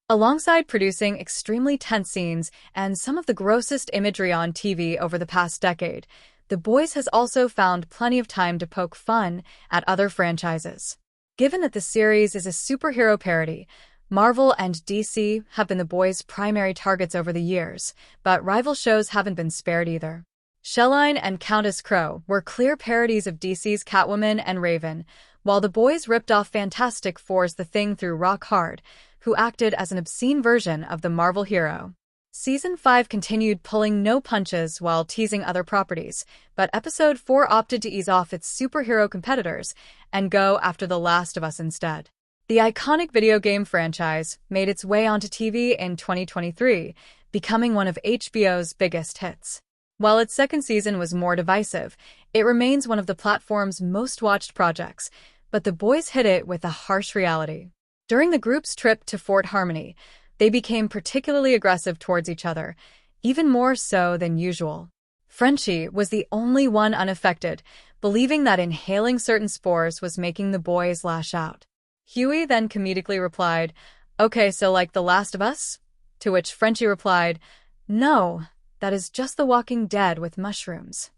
Alongside producing extremely tense scenes and some of the grossest imagery on TV over the past decade, The Boys has also found plenty of time to poke fun at other franchises. Given that the series is a superhero parody, Marvel and DC have been The Boys' primary targets over the years, but rival shows haven't been spared either. Shelline and Countess Crow were clear parodies of DC's Catwoman and Raven, while The Boys ripped off Fantastic Four's The Thing through Rock Hard, who acted as an obscene version of the Marvel hero. Season 5 continued pulling no punches while teasing other properties, but Episode 4 opted to ease off its superhero competitors and go after The Last of Us instead. The iconic video game franchise made its way onto TV in 2023, becoming one of HBO's biggest hits. While its second season was more divisive, it remains one of the platform's most watched projects, but The Boys hit it with a harsh reality. During the group's trip to Fort Harmony, they became particularly aggressive towards each other, even more so than usual. Frenchie was the only one unaffected, believing that inhaling certain spores was making the boys lash out. Hughie then comedically replied, "Okay, so like The Last of Us?" To which Frenchie replied, "No, that is just The Walking Dead with mushrooms."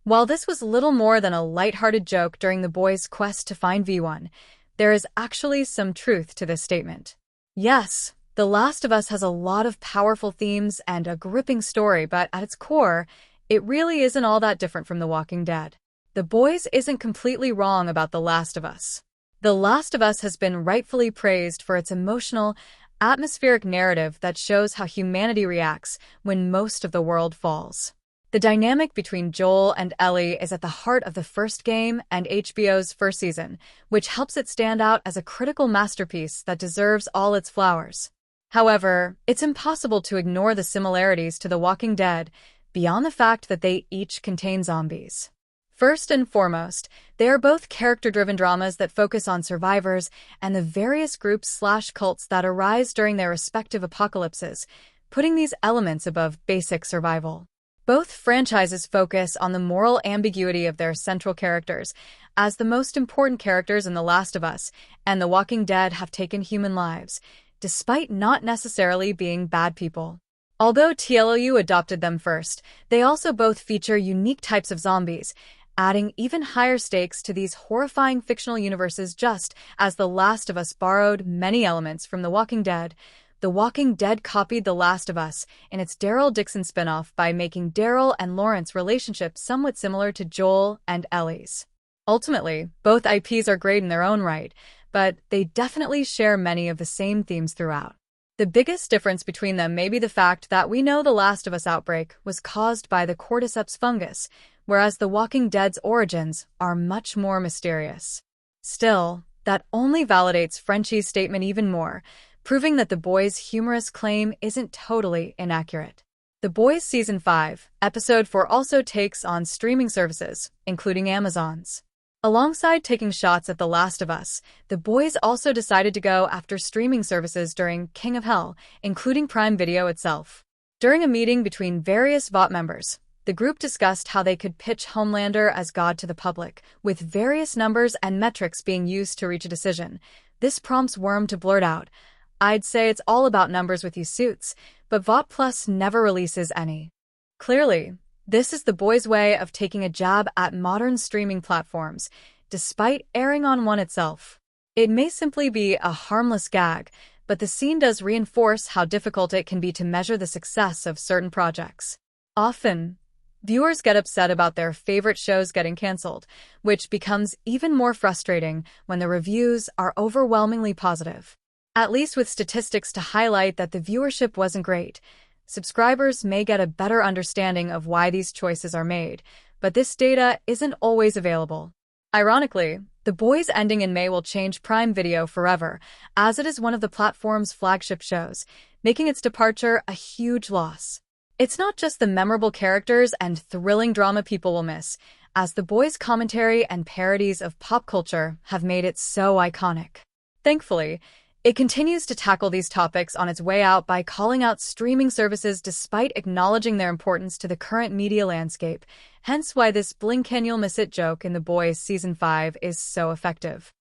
While this was little more than a lighthearted joke during the boys' quest to find V1, there is actually some truth to this statement. Yes, The Last of Us has a lot of powerful themes and a gripping story, but at its core, it really isn't all that different from The Walking Dead. The Boys isn't completely wrong about The Last of Us. The Last of Us has been rightfully praised for its emotional, atmospheric narrative that shows how humanity reacts when most of the world falls. The dynamic between Joel and Ellie is at the heart of the first game and HBO's first season, which helps it stand out as a critical masterpiece that deserves all its flowers. However, it's impossible to ignore the similarities to The Walking Dead, beyond the fact that they each contain zombies. First and foremost, they are both character-driven dramas that focus on survivors and the various groups/cults that arise during their respective apocalypses, putting these elements above basic survival. Both franchises focus on the moral ambiguity of their central characters, as the most important characters in The Last of Us and The Walking Dead have taken human lives, despite not necessarily being bad people. Although TLOU adopted them first, they also both feature unique types of zombies, adding even higher stakes to these horrifying fictional universes. Just as The Last of Us borrowed many elements from The Walking Dead, The Walking Dead copied The Last of Us in its Daryl Dixon spinoff by making Daryl and Lauren's relationship somewhat similar to Joel and Ellie's. Ultimately, both IPs are great in their own right, but they definitely share many of the same themes throughout. The biggest difference between them may be the fact that we know The Last of Us outbreak was caused by the cordyceps fungus, whereas The Walking Dead's origins are much more mysterious. Still, that only validates Frenchie's statement even more, proving that The Boys' humorous claim isn't totally inaccurate. The Boys Season 5, Episode 4 also takes on streaming services, including Amazon's. Alongside taking shots at The Last of Us, The Boys also decided to go after streaming services during King of Hell, including Prime Video itself. During a meeting between various VOT members, the group discussed how they could pitch Homelander as God to the public, with various numbers and metrics being used to reach a decision. This prompts Worm to blurt out, "I'd say it's all about numbers with you suits, but VOT Plus never releases any." Clearly, this is The Boys' way of taking a jab at modern streaming platforms, despite erring on one itself. It may simply be a harmless gag, but the scene does reinforce how difficult it can be to measure the success of certain projects. Often, viewers get upset about their favorite shows getting canceled, which becomes even more frustrating when the reviews are overwhelmingly positive. At least with statistics to highlight that the viewership wasn't great, subscribers may get a better understanding of why these choices are made, but this data isn't always available. Ironically, The Boys ending in May will change Prime Video forever, as it is one of the platform's flagship shows, making its departure a huge loss. It's not just the memorable characters and thrilling drama people will miss, as The Boys' commentary and parodies of pop culture have made it so iconic. Thankfully, it continues to tackle these topics on its way out by calling out streaming services despite acknowledging their importance to the current media landscape, hence why this blink and you'll miss it joke in The Boys Season 5 is so effective.